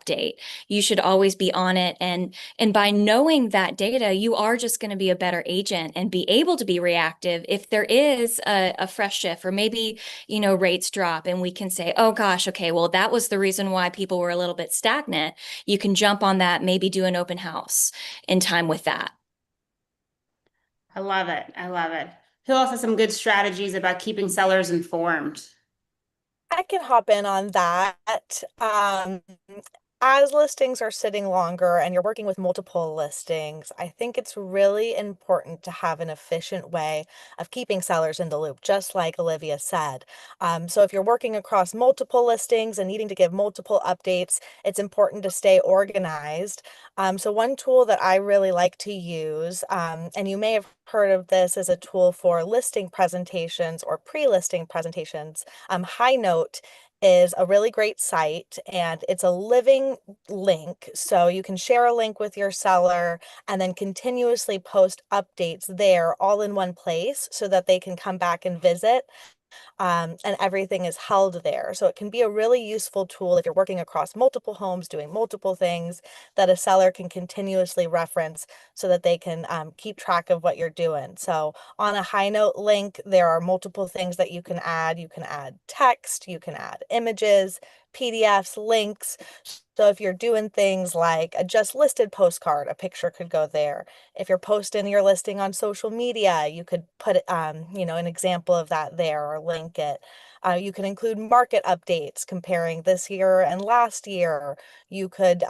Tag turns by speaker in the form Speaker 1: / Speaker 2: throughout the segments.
Speaker 1: update. You should always be on it. And by knowing that data, you are just going to be a better agent and be able to be reactive if there is a fresh shift, or maybe, rates drop and we can say, oh gosh, okay, well, that was the reason why people were a little bit stagnant. You can jump on that, maybe do an open house in time with that.
Speaker 2: I love it. I love it. Who else has some good strategies about keeping sellers informed?
Speaker 3: I can hop in on that. As listings are sitting longer and you're working with multiple listings, I think it's really important to have an efficient way of keeping sellers in the loop, just like Olivia said. So if you're working across multiple listings and needing to give multiple updates, it's important to stay organized. So one tool that I really like to use, and you may have heard of this as a tool for listing presentations or pre-listing presentations, High Note is a really great site and it's a living link. So you can share a link with your seller and then continuously post updates there all in one place so that they can come back and visit, and everything is held there. So it can be a really useful tool if you're working across multiple homes, doing multiple things that a seller can continuously reference so that they can keep track of what you're doing. So on a High Note link, there are multiple things that you can add. You can add text, you can add images, PDFs, links. So if you're doing things like a just listed postcard, a picture could go there. If you're posting your listing on social media, you could put an example of that there or link it. You can include market updates comparing this year and last year. You could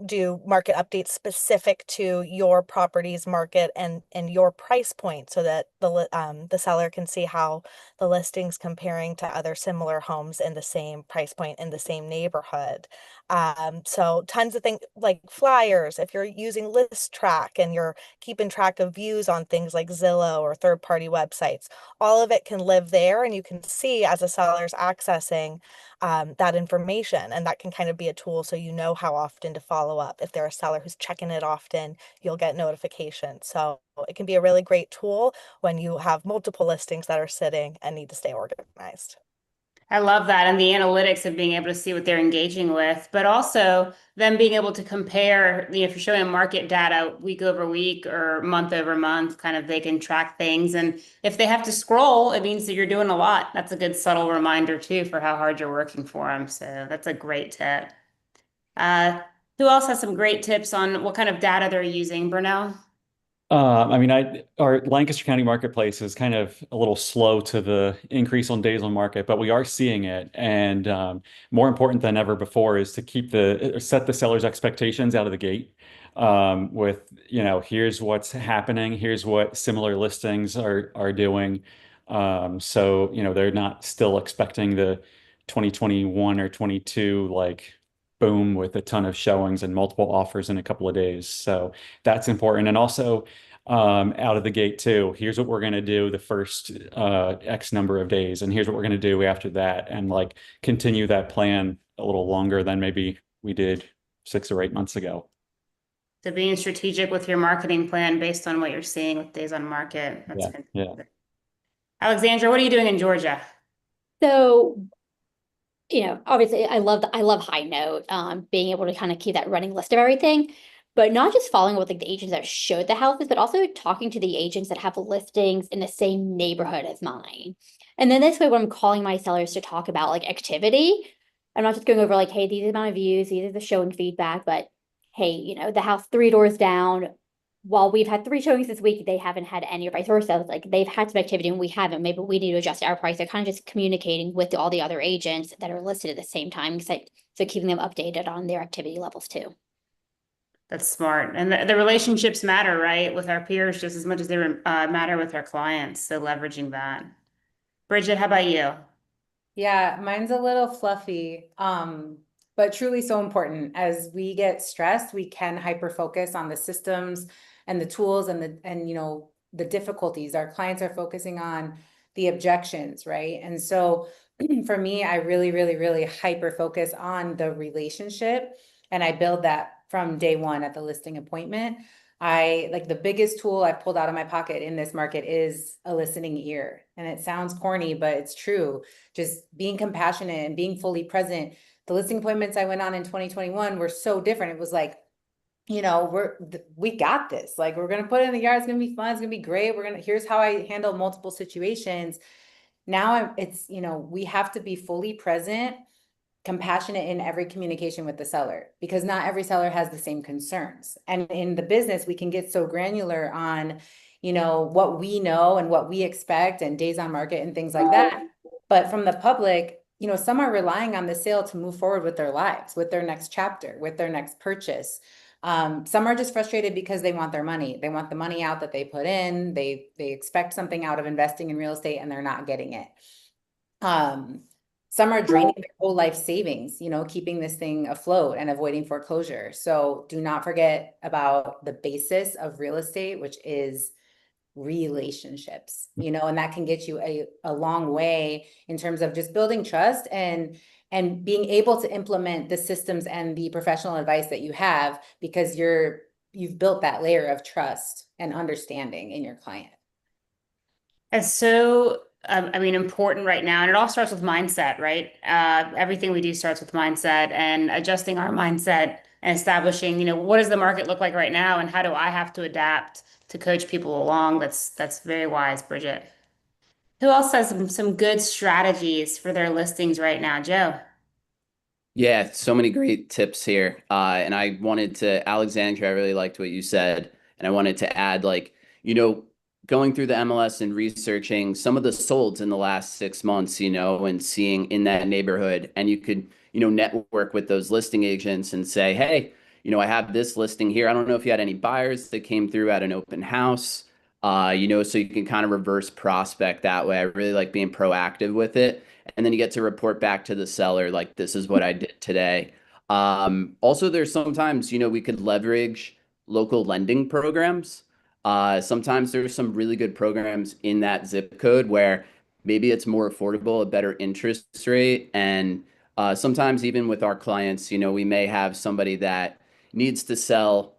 Speaker 3: do market updates specific to your property's market and your price point so that the seller can see how the listing's comparing to other similar homes in the same price point in the same neighborhood. So tons of things like flyers, if you're using List Track and you're keeping track of views on things like Zillow or third-party websites, all of it can live there and you can see as a seller's accessing that information. And that can kind of be a tool so you know how often to follow up. If they're a seller who's checking it often, you'll get notifications. So it can be a really great tool when you have multiple listings that are sitting and need to stay organized.
Speaker 2: I love that. And the analytics of being able to see what they're engaging with, but also them being able to compare, if you're showing market data week over week or month over month, kind of they can track things. And if they have to scroll, it means that you're doing a lot. That's a good subtle reminder too for how hard you're working for them. So that's a great tip. Uh, who else has some great tips on what kind of data they're using, Brunel?
Speaker 4: Our Lancaster County marketplace is kind of a little slow to the increase on days on market, but we are seeing it. And more important than ever before is to set the seller's expectations out of the gate. With, here's what's happening, here's what similar listings are doing. They're not still expecting the 2021 or 22 like boom with a ton of showings and multiple offers in a couple of days. So that's important. And also out of the gate too, here's what we're going to do the first X number of days, and here's what we're going to do after that, and like continue that plan a little longer than maybe we did 6 or 8 months ago.
Speaker 2: So being strategic with your marketing plan based on what you're seeing with days on market. That's
Speaker 4: Yeah, yeah.
Speaker 2: fantastic. Alexandra, what are you doing in Georgia?
Speaker 5: So, obviously I love High Note, being able to kind of keep that running list of everything, but not just following with like the agents that showed the houses, but also talking to the agents that have listings in the same neighborhood as mine. And then this way, when I'm calling my sellers to talk about like activity, I'm not just going over like, hey, these are the amount of views, these are the showing feedback, but hey, the house three doors down, while we've had three showings this week, they haven't had any, or vice versa. It's like they've had some activity and we haven't. Maybe we need to adjust our price. They're kind of just communicating with all the other agents that are listed at the same time. So keeping them updated on their activity levels too.
Speaker 2: That's smart. And the relationships matter, right? With our peers just as much as they matter with our clients. So leveraging that. Bridget, how about you?
Speaker 6: Yeah, mine's a little fluffy, but truly so important. As we get stressed, we can hyper focus on the systems and the tools and the difficulties. Our clients are focusing on the objections, right? And so for me, I really, really, really hyper focus on the relationship, and I build that from day one at the listing appointment. I like the biggest tool I've pulled out of my pocket in this market is a listening ear. And it sounds corny, but it's true. Just being compassionate and being fully present The listing appointments I went on in 2021 were so different. It was like, you know, we got this. Like, we're gonna put it in the yard. It's gonna be fun. It's gonna be great. Here's how I handle multiple situations. Now it's, you know, we have to be fully present, compassionate in every communication with the seller, because not every seller has the same concerns. And in the business, we can get so granular on, you know, what we know and what we expect and days on market and things like that. But from the public, you know, some are relying on the sale to move forward with their lives, with their next chapter, with their next purchase. Some are just frustrated because they want their money. They want the money out that they put in. They expect something out of investing in real estate and they're not getting it. Some are draining their whole life savings, you know, keeping this thing afloat and avoiding foreclosure. So do not forget about the basis of real estate, which is relationships, you know, and that can get you a long way in terms of just building trust and being able to implement the systems and the professional advice that you have, because you've built that layer of trust and understanding in your client.
Speaker 2: It's so, I mean, important right now. And it all starts with mindset, right? Everything we do starts with mindset and adjusting our mindset and establishing, you know, what does the market look like right now? And how do I have to adapt to coach people along? That's very wise, Bridget. Who else has some good strategies for their listings right now? Joe?
Speaker 7: Yeah, so many great tips here. And I wanted to, Alexandra, I really liked what you said. And I wanted to add, like, you know, going through the MLS and researching some of the solds in the last 6 months, you know, and seeing in that neighborhood. And you could, you know, network with those listing agents and say, hey, you know, I have this listing here. I don't know if you had any buyers that came through at an open house, you know, so you can kind of reverse prospect that way. I really like being proactive with it. And then you get to report back to the seller, like, this is what I did today. Also, there's sometimes, you know, we could leverage local lending programs. Sometimes there's some really good programs in that zip code where maybe it's more affordable, a better interest rate. And sometimes even with our clients, you know, we may have somebody that needs to sell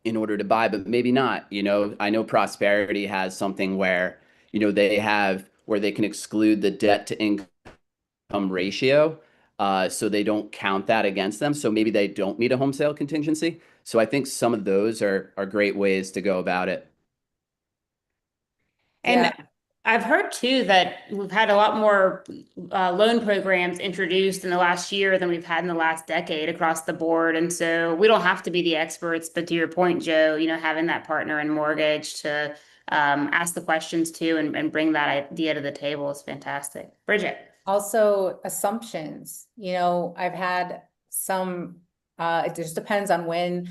Speaker 7: in order to buy, but maybe not. You know, I know Prosperity has something where, you know, they have where they can exclude the debt to income ratio. So they don't count that against them. So maybe they don't need a home sale contingency. So I think some of those are great ways to go about it.
Speaker 2: And
Speaker 6: Yeah.
Speaker 2: I've heard too that we've had a lot more loan programs introduced in the last year than we've had in the last decade across the board. And so we don't have to be the experts, but to your point, Joe, you know, having that partner in mortgage to ask the questions too and bring that idea to the table is fantastic. Bridget.
Speaker 6: Also, assumptions. You know, I've had some, it just depends on when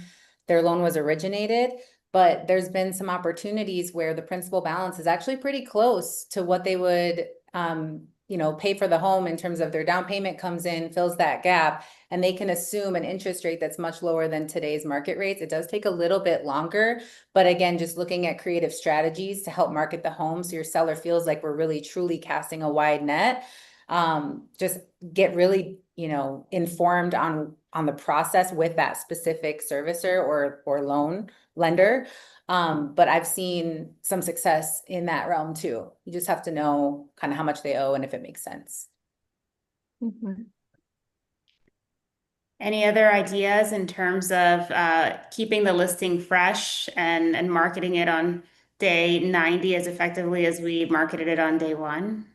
Speaker 6: their loan was originated, but there's been some opportunities where the principal balance is actually pretty close to what they would, you know, pay for the home in terms of their down payment comes in, fills that gap, and they can assume an interest rate that's much lower than today's market rates. It does take a little bit longer, but again, just looking at creative strategies to help market the home so your seller feels like we're really truly casting a wide net. Just get really, you know, informed on the process with that specific servicer or loan lender. But I've seen some success in that realm too. You just have to know kind of how much they owe and if it makes sense.
Speaker 1: Mm-hmm.
Speaker 2: Any other ideas in terms of keeping the listing fresh and marketing it on day 90 as effectively as we marketed it on day 1?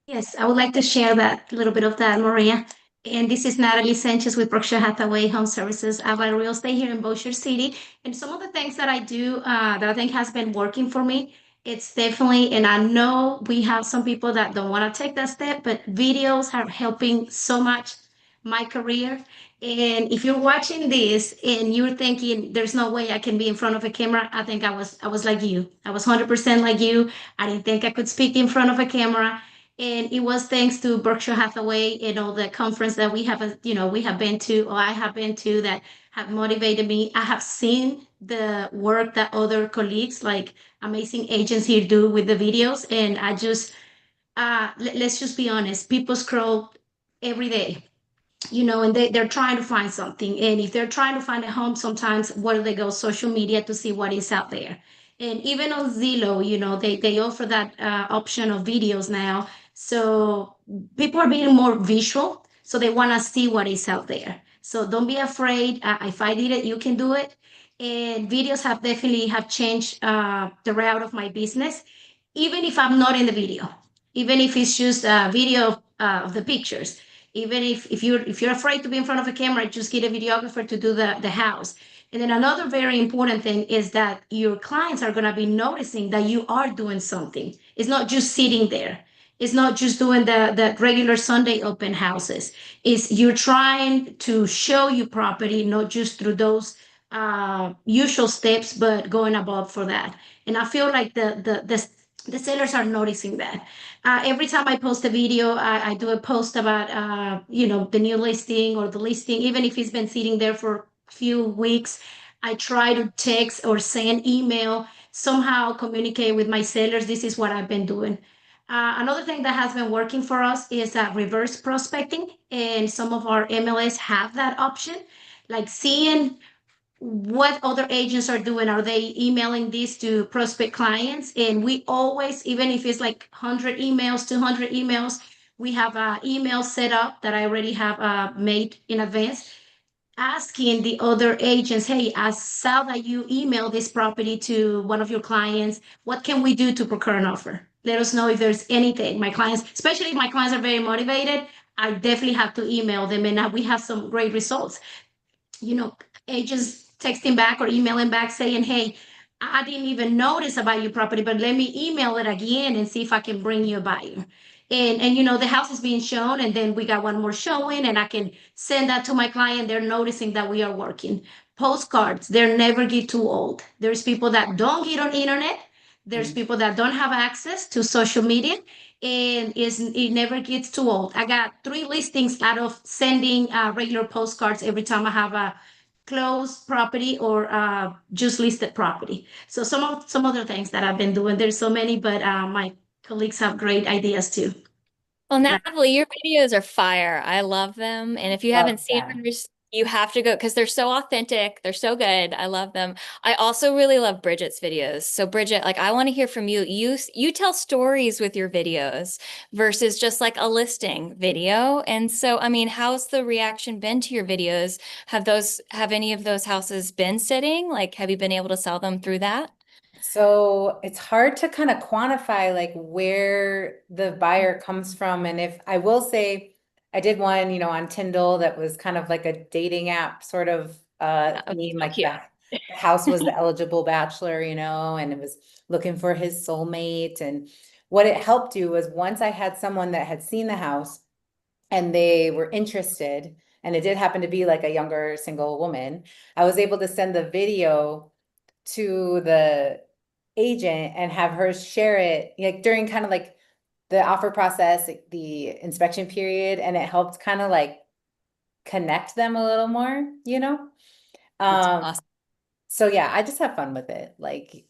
Speaker 8: Yes, I would like to share that little bit of that, Maria. And this is Natalie Sanchez with Berkshire Hathaway Home Services. I buy real estate here in Bossier City. And some of the things that I do that I think has been working for me, it's definitely, and I know we have some people that don't want to take that step, but videos are helping so much my career. And if you're watching this and you're thinking there's no way I can be in front of a camera, I think I was like you. I was 100% like you. I didn't think I could speak in front of a camera. And it was thanks to Berkshire Hathaway and all the conference that we have, we have been to, or I have been to, that have motivated me. I have seen the work that other colleagues, like amazing agents here, do with the videos. And I just, let's just be honest, people scroll every day, and they're trying to find something. And if they're trying to find a home, sometimes where do they go? Social media to see what is out there. And even on Zillow, they offer that option of videos now. So people are being more visual. So they want to see what is out there. So don't be afraid. If I did it, you can do it. And videos have definitely have changed the route of my business, even if I'm not in the video, even if it's just a video of the pictures. Even if you're afraid to be in front of a camera, just get a videographer to do the house. And then another very important thing is that your clients are going to be noticing that you are doing something. It's not just sitting there. It's not just doing the regular Sunday open houses. It's you're trying to show you property, not just through those usual steps, but going above for that. And I feel like the sellers are noticing that. Every time I post a video, I do a post about the new listing or the listing, even if it's been sitting there for a few weeks. I try to text or send email, somehow communicate with my sellers. This is what I've been doing. Another thing that has been working for us is reverse prospecting, and some of our MLS have that option, like seeing what other agents are doing. Are they emailing this to prospect clients? And we always, even if it's like 100 emails, 200 emails, we have an email set up that I already have made in advance, asking the other agents, hey, I saw that you emailed this property to one of your clients. What can we do to procure an offer? Let us know if there's anything. My clients, especially if my clients are very motivated, I definitely have to email them, and we have some great results. Agents texting back or emailing back saying, hey, I didn't even notice about your property, but let me email it again and see if I can bring you a buyer. And the house is being shown, and then we got one more showing, and I can send that to my client. They're noticing that we are working. Postcards, they never get too old. There's people that don't get on the internet. There's people that don't have access to social media, and it never gets too old. I got 3 listings out of sending regular postcards every time I have a closed property or just listed property. So some other things that I've been doing. There's so many, but my colleagues have great ideas too.
Speaker 1: Well, Natalie, your videos are fire. I love them. And if you haven't seen
Speaker 6: them.
Speaker 1: them, you have to go because they're so authentic. They're so good. I love them. I also really love Bridget's videos. So Bridget, like I want to hear from you. You tell stories with your videos versus just like a listing video. And so, I mean, how's the reaction been to your videos? Have any of those houses been sitting? Like, have you been able to sell them through that?
Speaker 6: So it's hard to kind of quantify like where the buyer comes from. And if I will say, I did one, on Tyndall that was kind of like a dating app sort of theme,
Speaker 1: So
Speaker 6: like
Speaker 1: cute.
Speaker 6: the house was the eligible bachelor, and it was looking for his soulmate. And what it helped do was once I had someone that had seen the house and they were interested, and it did happen to be like a younger single woman, I was able to send the video to the agent and have her share it like during kind of like the offer process, like the inspection period, and it helped kind of like connect them a little more,
Speaker 1: That's awesome.
Speaker 6: So yeah, I just have fun with it. Like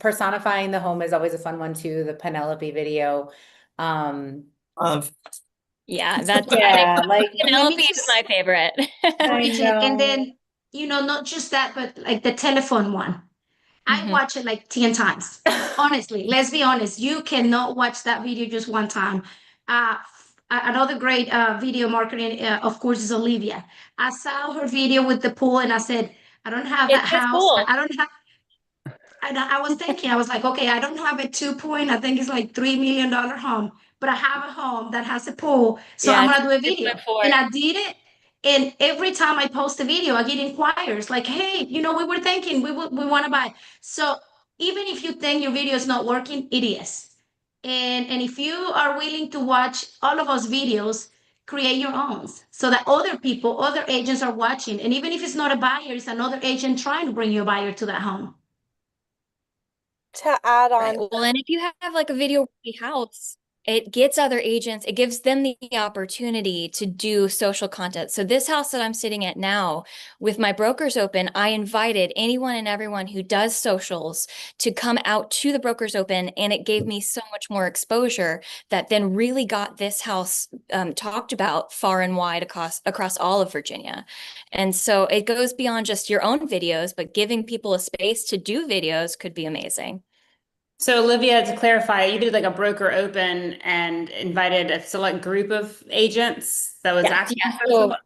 Speaker 6: personifying the home is always a fun one too, the Penelope video.
Speaker 9: Of
Speaker 1: Yeah, that's
Speaker 6: Yeah, like
Speaker 1: Penelope is my favorite.
Speaker 6: I
Speaker 8: Bridget, and
Speaker 6: know.
Speaker 8: then not just that, but like the telephone one. I
Speaker 1: Mhm.
Speaker 8: watch it like 10 times. Honestly, let's be honest. You cannot watch that video just one time. Uh, Another great video marketing, of course, is Olivia. I saw her video with the pool, and I said, I don't have that
Speaker 1: It's so
Speaker 8: house.
Speaker 1: cool.
Speaker 8: I don't have. I was thinking, I was like, okay, I don't have a I think it's like $3 million home, but I have a home that has a pool. So
Speaker 1: Yeah,
Speaker 8: I'm
Speaker 1: it's
Speaker 8: gonna do a video.
Speaker 1: 2.4.
Speaker 8: And I did it. And every time I post a video, I get inquiries like, hey, we were thinking we want to buy. So even if you think your video is not working, it is. And if you are willing to watch all of us videos, create your own so that other people, other agents are watching. And even if it's not a buyer, it's another agent trying to bring you a buyer to that home.
Speaker 3: To add
Speaker 1: Right.
Speaker 3: on,
Speaker 1: Well, and if you have like a video ready house, it gets other agents, it gives them the opportunity to do social content. So this house that I'm sitting at now with my brokers open, I invited anyone and everyone who does socials to come out to the brokers open, and it gave me so much more exposure that then really got this house talked about far and wide across all of Virginia. And so it goes beyond just your own videos, but giving people a space to do videos could be amazing.
Speaker 2: So Olivia, to clarify, you did like a broker open and invited a select group of agents that was
Speaker 1: Yes.
Speaker 2: active on
Speaker 1: So
Speaker 2: social.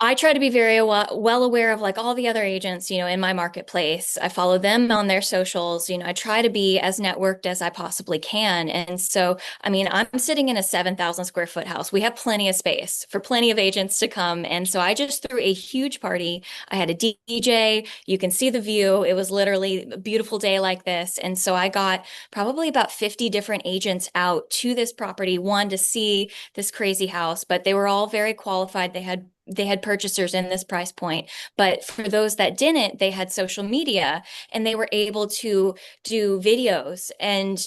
Speaker 1: I try to be very well aware of like all the other agents, in my marketplace. I follow them on their socials. I try to be as networked as I possibly can. And so, I mean, I'm sitting in a 7,000 square foot house. We have plenty of space for plenty of agents to come. And so I just threw a huge party. I had a DJ. You can see the view. It was literally a beautiful day like this. And so I got probably about 50 different agents out to this property, one to see this crazy house, but they were all very qualified. They had purchasers in this price point. But for those that didn't, they had social media and they were able to do videos and,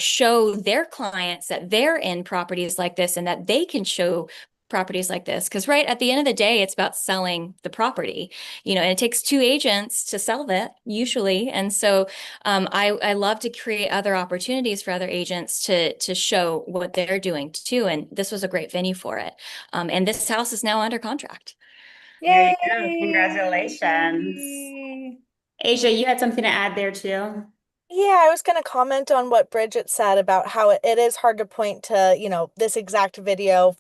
Speaker 1: show their clients that they're in properties like this and that they can show properties like this. Because right at the end of the day, it's about selling the property, and it takes two agents to sell that usually. And so I love to create other opportunities for other agents to show what they're doing too. And this was a great venue for it. And this house is now under contract.
Speaker 2: There
Speaker 3: Yay!
Speaker 2: you go. Congratulations. Asia, you had something to add there too?
Speaker 3: Yeah, I was going to comment on what Bridget said about how it is hard to point to, this exact video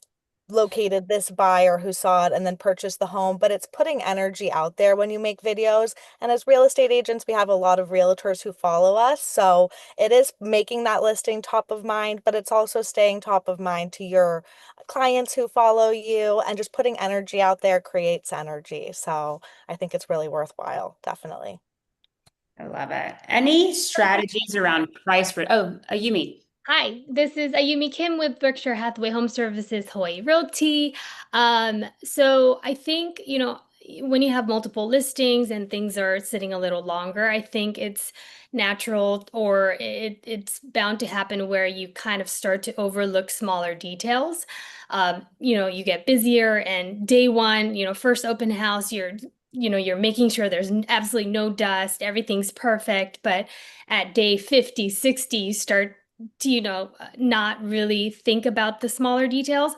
Speaker 3: located this buyer who saw it and then purchased the home, but it's putting energy out there when you make videos. And as real estate agents, we have a lot of realtors who follow us. So it is making that listing top of mind, but it's also staying top of mind to your clients who follow you, and just putting energy out there creates energy. So I think it's really worthwhile, definitely.
Speaker 2: I love it. Any strategies around price for, Yumi.
Speaker 10: Hi, this is Ayumi Kim with Berkshire Hathaway Home Services Hawaii Realty. So I think, when you have multiple listings and things are sitting a little longer, I think it's natural, or it's bound to happen where you kind of start to overlook smaller details. You get busier, and day one, first open house, you're making sure there's absolutely no dust, everything's perfect. But at day 50, 60, you start to, not really think about the smaller details.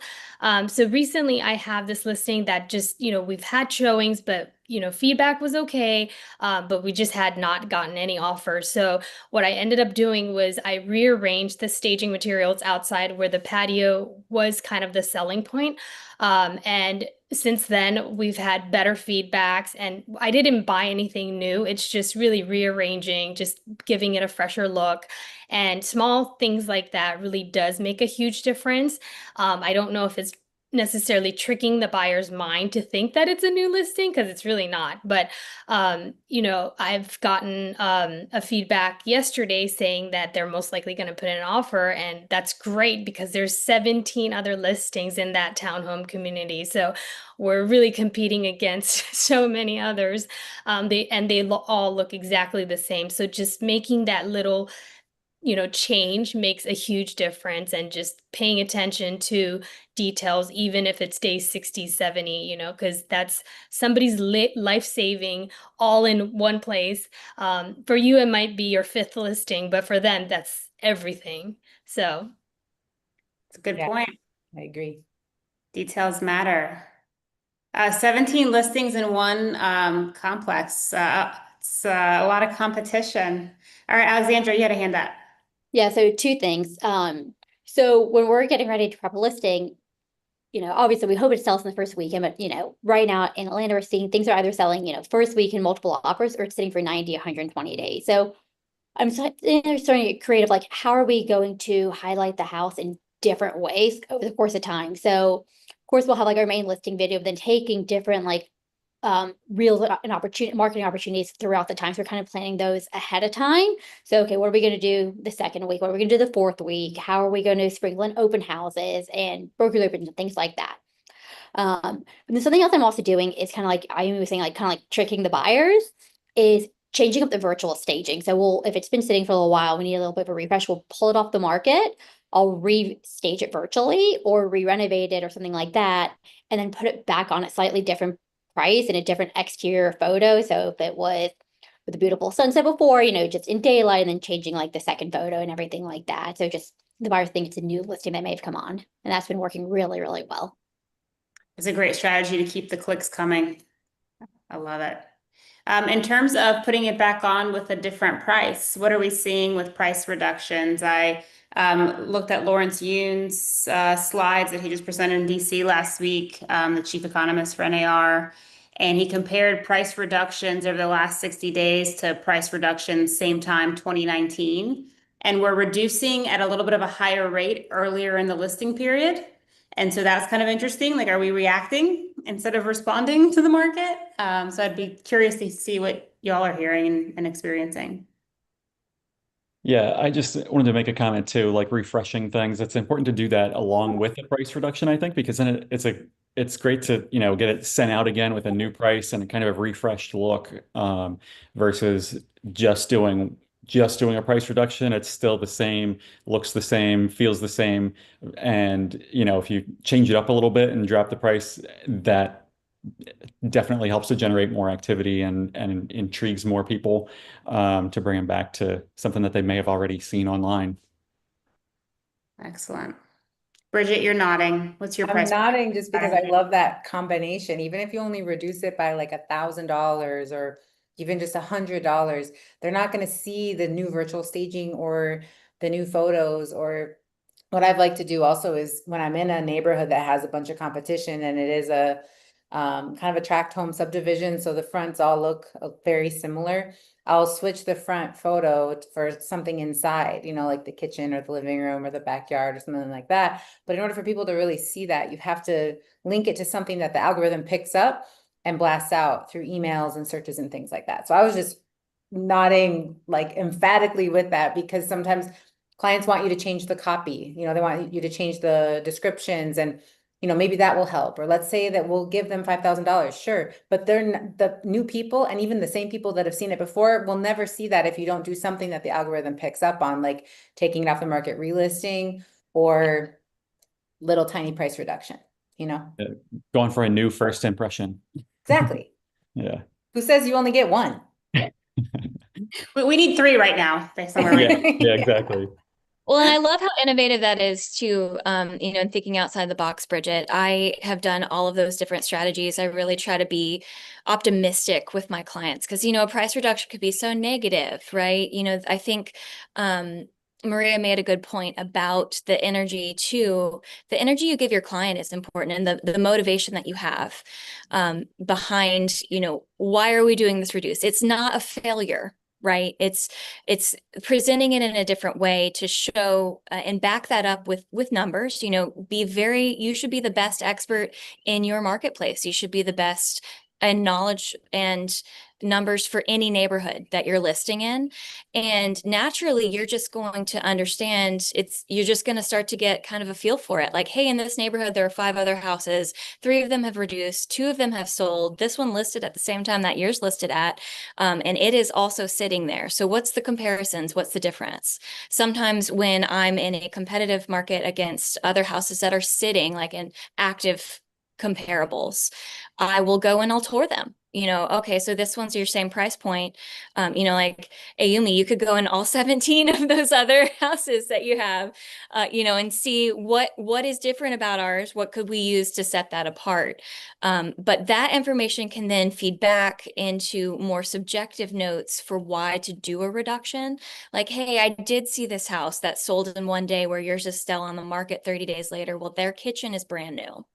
Speaker 10: So recently I have this listing that just, we've had showings, but, feedback was okay, but we just had not gotten any offers. So what I ended up doing was I rearranged the staging materials outside where the patio was kind of the selling point. And since then, we've had better feedbacks, and I didn't buy anything new. It's just really rearranging, just giving it a fresher look. And small things like that really does make a huge difference. I don't know if it's necessarily tricking the buyer's mind to think that it's a new listing, because it's really not. But I've gotten a feedback yesterday saying that they're most likely going to put in an offer, and that's great because there's 17 other listings in that townhome community. So we're really competing against so many others. They all look exactly the same. So just making that little change makes a huge difference, and just paying attention to details, even if it's day 60, 70, because that's somebody's life saving all in one place. For you, it might be your fifth listing, but for them, that's everything. So
Speaker 2: It's a good point.
Speaker 6: I agree.
Speaker 2: Details matter. 17 listings in one complex. It's a lot of competition. All right, Alexandra, you had a hand up.
Speaker 5: Yeah, so two things. So when we're getting ready to prep a listing, obviously we hope it sells in the first weekend, but right now in Atlanta, we're seeing things are either selling, first week in multiple offers, or it's sitting for 90, 120 days. So I'm starting to get creative, like how are we going to highlight the house in different ways over the course of time? So of course we'll have like our main listing video, but then taking different like real and marketing opportunities throughout the time. So we're kind of planning those ahead of time. So, okay, what are we going to do the second week? What are we going to do the fourth week? How are we going to sprinkle in open houses and broker opens and things like that? And then something else I'm also doing is kind of like I was saying, like kind of like tricking the buyers, is changing up the virtual staging. So if it's been sitting for a little while, we need a little bit of a refresh, we'll pull it off the market. I'll restage it virtually or re-renovate it or something like that, and then put it back on a slightly different price and a different exterior photo. So if it was with a beautiful sunset before, just in daylight, and then changing like the second photo and everything like that. So just the buyers think it's a new listing that may have come on. And that's been working really, really well.
Speaker 2: It's a great strategy to keep the clicks coming. I love it. In terms of putting it back on with a different price, what are we seeing with price reductions? I looked at Lawrence Yune's slides that he just presented in DC last week, the chief economist for NAR, and he compared price reductions over the last 60 days to price reductions same time 2019. And we're reducing at a little bit of a higher rate earlier in the listing period. And so that's kind of interesting. Like, are we reacting instead of responding to the market? So I'd be curious to see what y'all are hearing and experiencing.
Speaker 4: Yeah, I just wanted to make a comment too, like refreshing things. It's important to do that along with the price reduction, I think, because then it's great to, get it sent out again with a new price and kind of a refreshed look, versus just doing a price reduction. It's still the same, looks the same, feels the same. And, if you change it up a little bit and drop the price, that definitely helps to generate more activity and intrigues more people, to bring them back to something that they may have already seen online.
Speaker 2: Excellent. Bridget, you're nodding. What's your
Speaker 6: I'm
Speaker 2: price?
Speaker 6: nodding just because I love that combination. Even if you only reduce it by like $1,000 or even just $100, they're not going to see the new virtual staging or the new photos. Or what I'd like to do also is when I'm in a neighborhood that has a bunch of competition and it is a kind of a tract home subdivision, so the fronts all look very similar, I'll switch the front photo for something inside, like the kitchen or the living room or the backyard or something like that. But in order for people to really see that, you have to link it to something that the algorithm picks up and blasts out through emails and searches and things like that. So I was just nodding like emphatically with that, because sometimes clients want you to change the copy, they want you to change the descriptions, and maybe that will help. Or let's say that we'll give them $5,000, sure, but they're the new people, and even the same people that have seen it before will never see that if you don't do something that the algorithm picks up on, like taking it off the market, relisting, or little tiny price reduction,
Speaker 4: Going for a new first impression.
Speaker 6: Exactly.
Speaker 4: Yeah.
Speaker 6: Who says you only get one?
Speaker 2: We need 3 right now, based on where we're
Speaker 4: Yeah, exactly.
Speaker 1: Well, and I love how innovative that is too, and thinking outside the box, Bridget. I have done all of those different strategies. I really try to be optimistic with my clients because, a price reduction could be so negative, right? I think Maria made a good point about the energy too. The energy you give your client is important, and the motivation that you have behind, why are we doing this reduce? It's not a failure, right? It's presenting it in a different way to show and back that up with numbers. You should be the best expert in your marketplace. You should be the best in knowledge and numbers for any neighborhood that you're listing in. And naturally, you're just going to understand you're just going to start to get kind of a feel for it. Like, hey, in this neighborhood, there are 5 other houses. 3 of them have reduced. 2 of them have sold. This one listed at the same time that yours listed at. And it is also sitting there. So what's the comparisons? What's the difference? Sometimes when I'm in a competitive market against other houses that are sitting like in active comparables, I will go and I'll tour them. Okay, so this one's your same price point. Like Ayumi, you could go in all 17 of those other houses that you have, and see what is different about ours. What could we use to set that apart? But that information can then feed back into more subjective notes for why to do a reduction. Like, hey, I did see this house that sold in one day where yours is still on the market 30 days later. Well, their kitchen is brand new.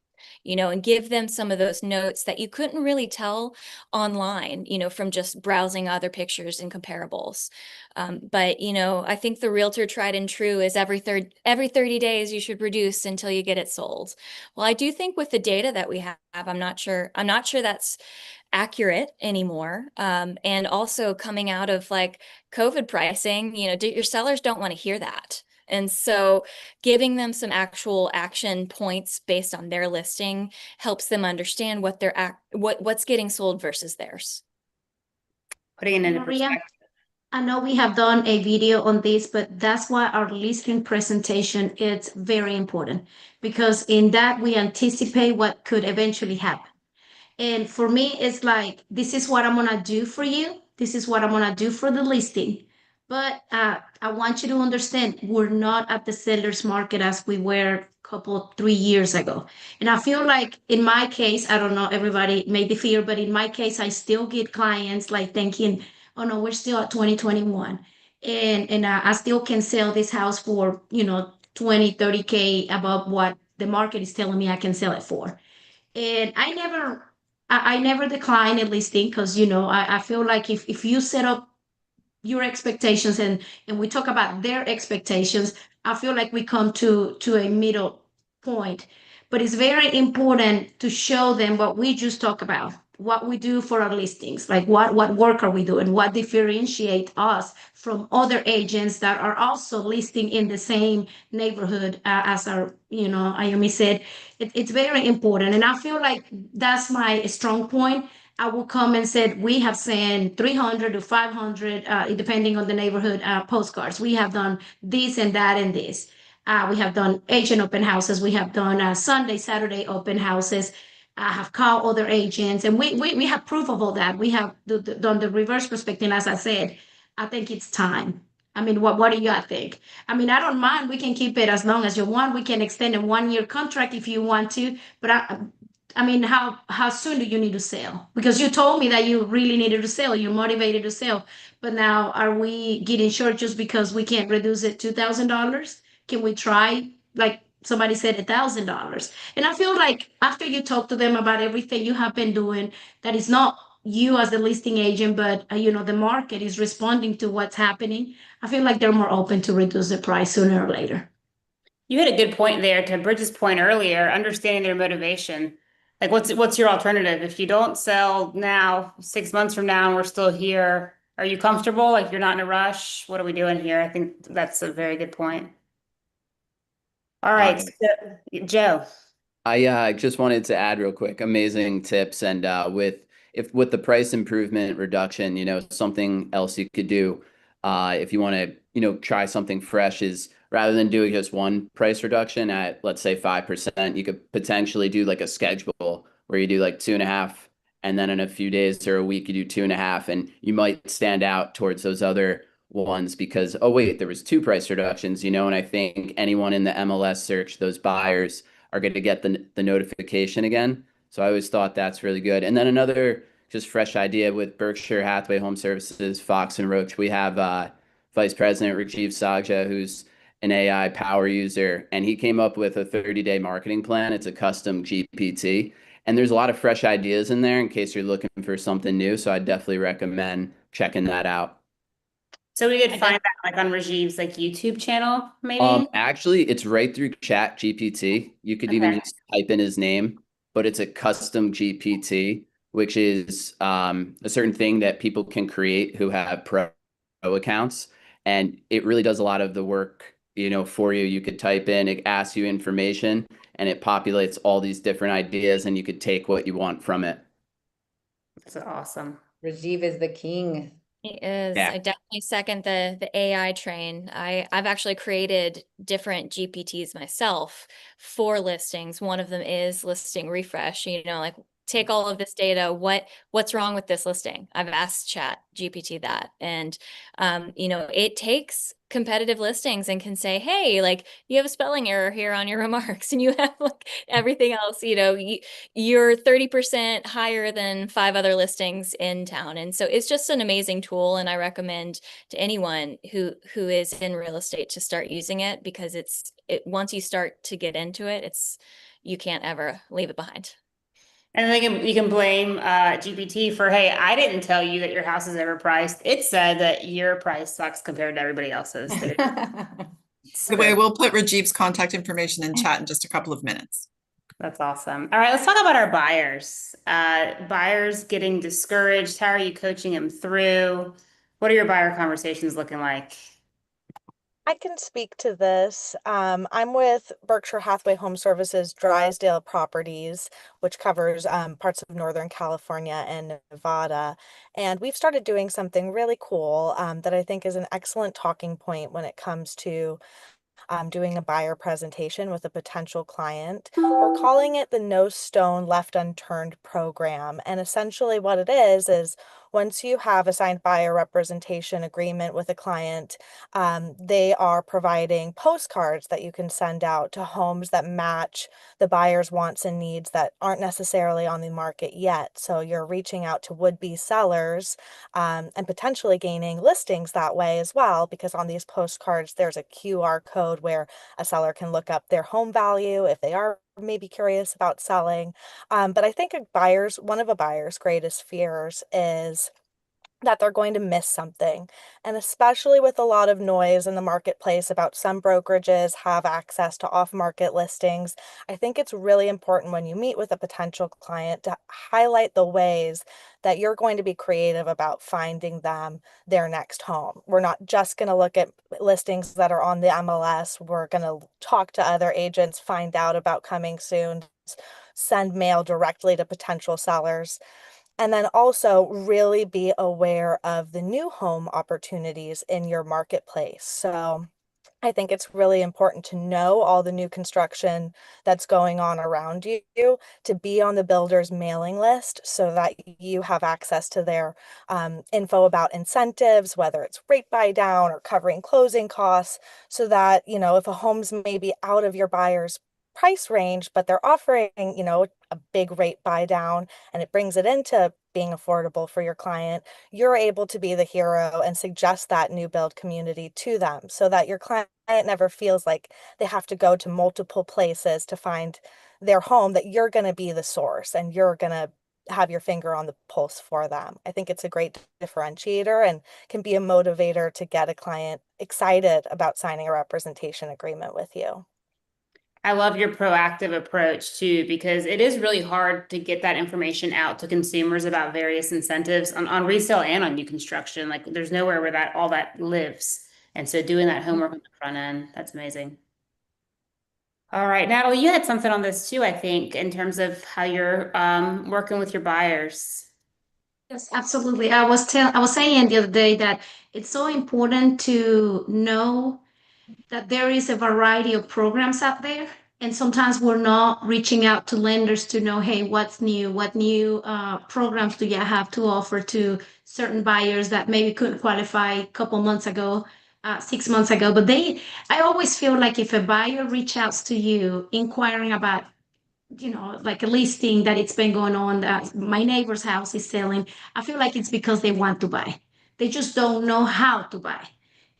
Speaker 1: And give them some of those notes that you couldn't really tell online, from just browsing other pictures and comparables. But, I think the realtor tried and true is every 30 days you should reduce until you get it sold. Well, I do think with the data that we have, I'm not sure that's accurate anymore. And also coming out of like COVID pricing, your sellers don't want to hear that. And so giving them some actual action points based on their listing helps them understand what's getting sold versus theirs.
Speaker 2: putting it into
Speaker 8: Maria,
Speaker 2: perspective.
Speaker 8: I know we have done a video on this, but that's why our listing presentation is very important, because in that we anticipate what could eventually happen. And for me, it's like, this is what I'm gonna do for you. This is what I'm gonna do for the listing. But I want you to understand we're not at the seller's market as we were a couple, 3 years ago. And I feel like in my case, I don't know, everybody may differ, but in my case, I still get clients like thinking, oh no, we're still at 2021. And I still can sell this house for, 20, 30K above what the market is telling me I can sell it for. And I never decline a listing because, I feel like if you set up your expectations and we talk about their expectations, I feel like we come to a middle point. But it's very important to show them what we just talked about, what we do for our listings, like what work are we doing, what differentiate us from other agents that are also listing in the same neighborhood as our, Ayumi said. It's very important, and I feel like that's my strong point. I will come and said, we have sent 300 to 500, depending on the neighborhood, postcards. We have done this and that and this. We have done agent open houses. We have done Sunday, Saturday open houses. I have called other agents, and we have proof of all that. We have done the reverse perspective. As I said, I think it's time. I mean, what do you think? I mean, I don't mind. We can keep it as long as you want. We can extend a 1 year contract if you want to, but I mean, how soon do you need to sell? Because you told me that you really needed to sell, you're motivated to sell. But now are we getting short just because we can't reduce it $2,000? Can we try, like somebody said, $1,000? And I feel like after you talk to them about everything you have been doing, that is not you as the listing agent, but the market is responding to what's happening. I feel like they're more open to reduce the price sooner or later.
Speaker 2: You had a good point there to Bridget's point earlier, understanding their motivation. Like what's your alternative? If you don't sell now, 6 months from now, and we're still here, are you comfortable? Like you're not in a rush? What are we doing here? I think that's a very good point. All right, Joe.
Speaker 7: I just wanted to add real quick, amazing tips. And with the price improvement reduction, something else you could do if you want to, try something fresh is rather than doing just one price reduction at, let's say, 5%, you could potentially do like a schedule where you do like 2.5, and then in a few days or a week, you do 2.5, and you might stand out towards those other ones because, oh, wait, there was two price reductions, and I think anyone in the MLS search, those buyers are going to get the notification again. So I always thought that's really good. And then another just fresh idea with Berkshire Hathaway Home Services, Fox and Roach, we have Vice President Rajiv Sagja, who's an AI power user, and he came up with a 30-day marketing plan. It's a custom GPT, and there's a lot of fresh ideas in there in case you're looking for something new. So I definitely recommend checking that out.
Speaker 2: So we could find that like on Rajiv's like YouTube channel, maybe?
Speaker 7: Actually, it's right through Chat GPT. You could even just type in his name, but it's a custom GPT, which is a certain thing that people can create who have pro accounts, and it really does a lot of the work, for you. You could type in, it asks you information, and it populates all these different ideas, and you could take what you want from it.
Speaker 2: That's awesome.
Speaker 6: Rajiv is the king.
Speaker 1: He is.
Speaker 7: Yeah.
Speaker 1: I definitely second the AI train. I've actually created different GPTs myself for listings. One of them is listing refresh, like take all of this data, what's wrong with this listing? I've asked Chat GPT that. And it takes competitive listings and can say, hey, like you have a spelling error here on your remarks, and you have like everything else, you're 30% higher than 5 other listings in town. And so it's just an amazing tool, and I recommend to anyone who is in real estate to start using it, because once you start to get into it, you can't ever leave it behind.
Speaker 2: And you can blame GPT for, hey, I didn't tell you that your house is overpriced. It said that your price sucks compared to everybody else's.
Speaker 9: By the way, we'll put Rajiv's contact information in chat in just a couple of minutes.
Speaker 2: That's awesome. All right, let's talk about our buyers. Buyers getting discouraged. How are you coaching them through? What are your buyer conversations looking like?
Speaker 3: I can speak to this. I'm with Berkshire Hathaway Home Services Drysdale Properties, which covers parts of Northern California and Nevada. And we've started doing something really cool that I think is an excellent talking point when it comes to doing a buyer presentation with a potential client. We're calling it the No Stone Left Unturned program. And essentially what it is once you have a signed buyer representation agreement with a client, they are providing postcards that you can send out to homes that match the buyer's wants and needs that aren't necessarily on the market yet. So you're reaching out to would-be sellers and potentially gaining listings that way as well, because on these postcards, there's a QR code where a seller can look up their home value if they are maybe curious about selling. But I think one of a buyer's greatest fears is that they're going to miss something. And especially with a lot of noise in the marketplace about some brokerages have access to off-market listings, I think it's really important when you meet with a potential client to highlight the ways that you're going to be creative about finding them their next home. We're not just going to look at listings that are on the MLS. We're going to talk to other agents, find out about coming soon, send mail directly to potential sellers. And then also really be aware of the new home opportunities in your marketplace. So I think it's really important to know all the new construction that's going on around you, to be on the builder's mailing list so that you have access to their info about incentives, whether it's rate buy down or covering closing costs, so that, if a home's maybe out of your buyer's price range, but they're offering, a big rate buy down and it brings it into being affordable for your client, you're able to be the hero and suggest that new build community to them so that your client never feels like they have to go to multiple places to find their home, that you're going to be the source and you're going to have your finger on the pulse for them. I think it's a great differentiator and can be a motivator to get a client excited about signing a representation agreement with you.
Speaker 2: I love your proactive approach too, because it is really hard to get that information out to consumers about various incentives on resale and on new construction. Like there's nowhere where all that lives. And so doing that homework on the front end, that's amazing. All right, Natalie, you had something on this too, I think, in terms of how you're working with your buyers.
Speaker 8: Yes, absolutely. I was saying the other day that it's so important to know that there is a variety of programs out there. And sometimes we're not reaching out to lenders to know, hey, what's new? What new programs do you have to offer to certain buyers that maybe couldn't qualify a couple months ago, 6 months ago? But I always feel like if a buyer reaches out to you inquiring about like a listing that it's been going on that my neighbor's house is selling, I feel like it's because they want to buy. They just don't know how to buy.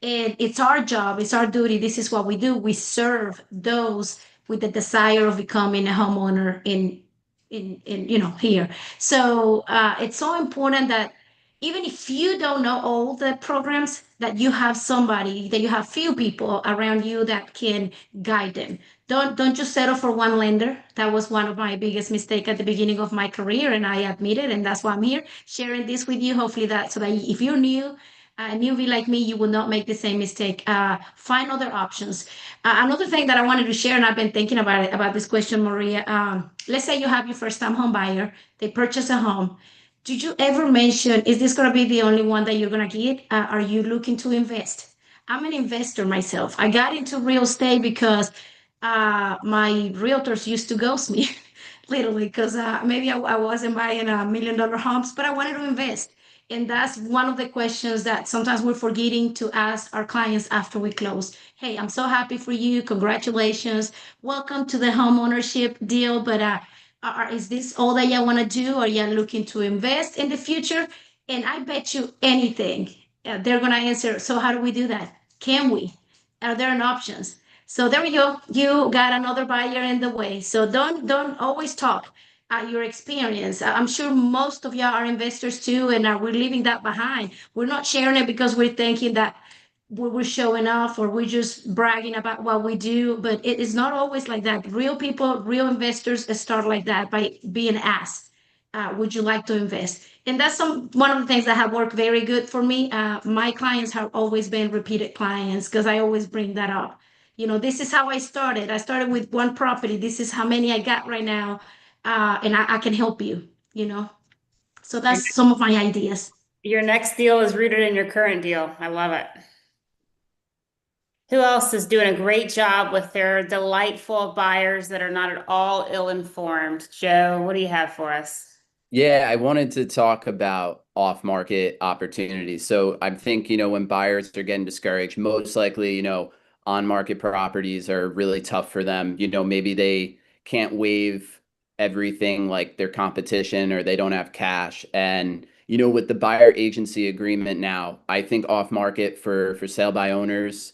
Speaker 8: And it's our job, it's our duty. This is what we do. We serve those with the desire of becoming a homeowner in here. So it's so important that even if you don't know all the programs, that you have somebody, that you have few people around you that can guide them. Don't just settle for one lender. That was one of my biggest mistakes at the beginning of my career, and I admit it, and that's why I'm here sharing this with you. Hopefully that so that if you're new, a newbie like me, you will not make the same mistake. Find other options. Another thing that I wanted to share, and I've been thinking about this question, Maria. Let's say you have your first time home buyer, they purchase a home. Did you ever mention, is this going to be the only one that you're going to get? Are you looking to invest? I'm an investor myself. I got into real estate because my realtors used to ghost me, literally, because maybe I wasn't buying $1 million homes, but I wanted to invest. And that's one of the questions that sometimes we're forgetting to ask our clients after we close. Hey, I'm so happy for you. Congratulations. Welcome to the home ownership deal. But is this all that you want to do? Are you looking to invest in the future? And I bet you anything, they're going to answer, so how do we do that? Can we? Are there an options? So there we go. You got another buyer in the way. So don't always talk your experience. I'm sure most of y'all are investors too, and we're leaving that behind. We're not sharing it because we're thinking that we're showing off or we're just bragging about what we do, but it is not always like that. Real people, real investors start like that by being asked, would you like to invest? And that's one of the things that have worked very good for me. My clients have always been repeated clients because I always bring that up. This is how I started. I started with one property. This is how many I got right now. And I can help you. So that's some of my ideas.
Speaker 2: Your next deal is rooted in your current deal. I love it. Who else is doing a great job with their delightful buyers that are not at all ill-informed? Joe, what do you have for us?
Speaker 7: Yeah, I wanted to talk about off-market opportunities. So I think, when buyers are getting discouraged, most likely, on-market properties are really tough for them. Maybe they can't waive everything like their competition or they don't have cash. And, with the buyer agency agreement now, I think off-market for sale by owners,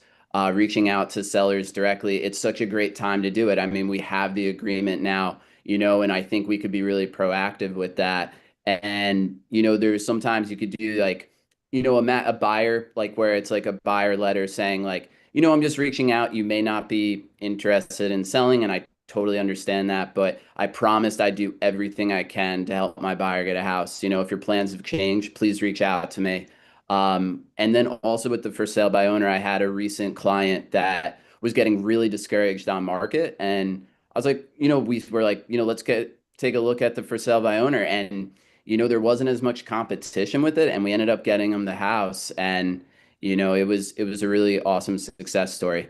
Speaker 7: reaching out to sellers directly, it's such a great time to do it. I mean, we have the agreement now, and I think we could be really proactive with that. And, there's sometimes you could do like, a buyer, like where it's like a buyer letter saying like, I'm just reaching out. You may not be interested in selling, and I totally understand that, but I promised I'd do everything I can to help my buyer get a house. If your plans have changed, please reach out to me. And then also with the for sale by owner, I had a recent client that was getting really discouraged on market, and I was like, we were like, let's take a look at the for sale by owner. And, there wasn't as much competition with it. And we ended up getting them the house. And, it was a really awesome success story.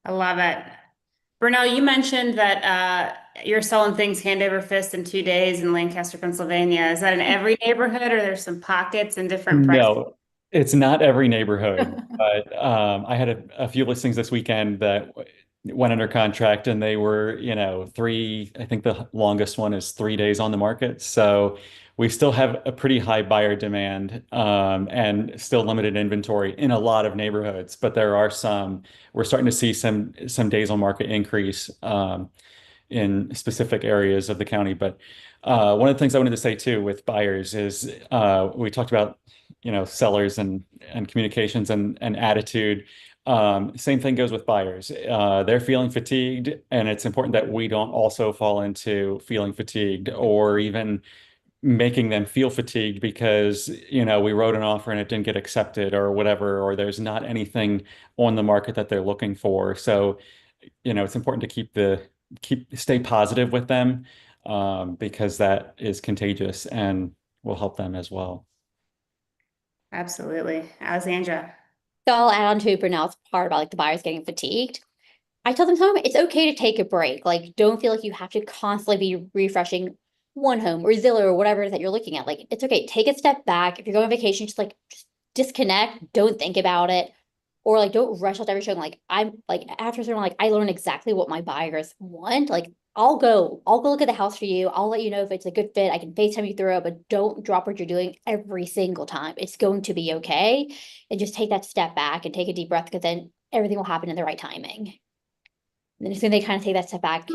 Speaker 2: I love it. Bernal, you mentioned that you're selling things hand over fist in 2 days in Lancaster, Pennsylvania. Is that in every neighborhood, or there's some pockets and different price?
Speaker 4: No, it's not every neighborhood, but I had a few listings this weekend that went under contract and they were, I think the longest one is 3 days on the market. So we still have a pretty high buyer demand and still limited inventory in a lot of neighborhoods, but we're starting to see some days on market increase in specific areas of the county. But one of the things I wanted to say too with buyers is we talked about sellers and communications and attitude. Same thing goes with buyers. They're feeling fatigued, and it's important that we don't also fall into feeling fatigued or even making them feel fatigued because we wrote an offer and it didn't get accepted or whatever, or there's not anything on the market that they're looking for. So it's important to stay positive with them because that is contagious and will help them as well.
Speaker 2: Absolutely. Alexandra.
Speaker 5: So I'll add on to Brunel's part about like the buyers getting fatigued. I tell them sometimes it's okay to take a break. Like, don't feel like you have to constantly be refreshing One Home or Zillow or whatever it is that you're looking at. Like, it's okay. Take a step back. If you're going on vacation, just disconnect. Don't think about it. Or like, don't rush out every showing. Like, I'm like after a certain, like, I learn exactly what my buyers want. Like, I'll go look at the house for you. I'll let you know if it's a good fit. I can FaceTime you through it, but don't drop what you're doing every single time. It's going to be okay. And just take that step back and take a deep breath because then everything will happen in the right timing. And then as soon as they kind of take that step back,